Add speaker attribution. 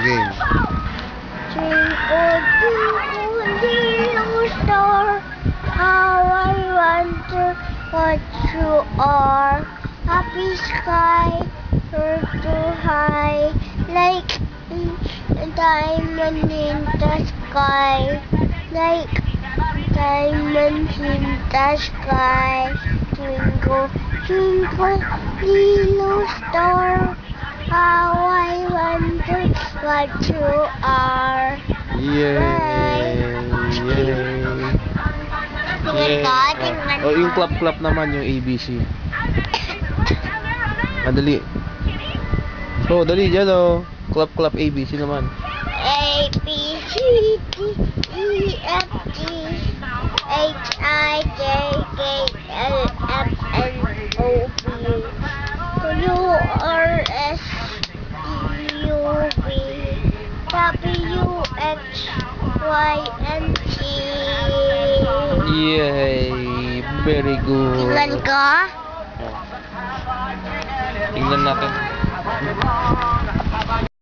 Speaker 1: game.
Speaker 2: Twinkle, twinkle, little star, how I wonder what you are. Happy sky, earth too high, like a diamond in the sky, like diamonds in the sky. Twinkle, twinkle, little star, how I wonder what you are.
Speaker 1: Yay! Yay!
Speaker 2: Tingnan
Speaker 1: Oh, yung
Speaker 2: ko.
Speaker 1: clap naman yung ABC. Madali. Oh, dali dyan oh. Clap ABC naman.
Speaker 2: A, B, C, D, E, F, G, H, I, J, K, L, M, N, O, P, Q, R, S, T, U, V, W, X, Y, and Z.
Speaker 1: Yay! Very good.
Speaker 2: Tingnan ko.
Speaker 1: Tingnan natin.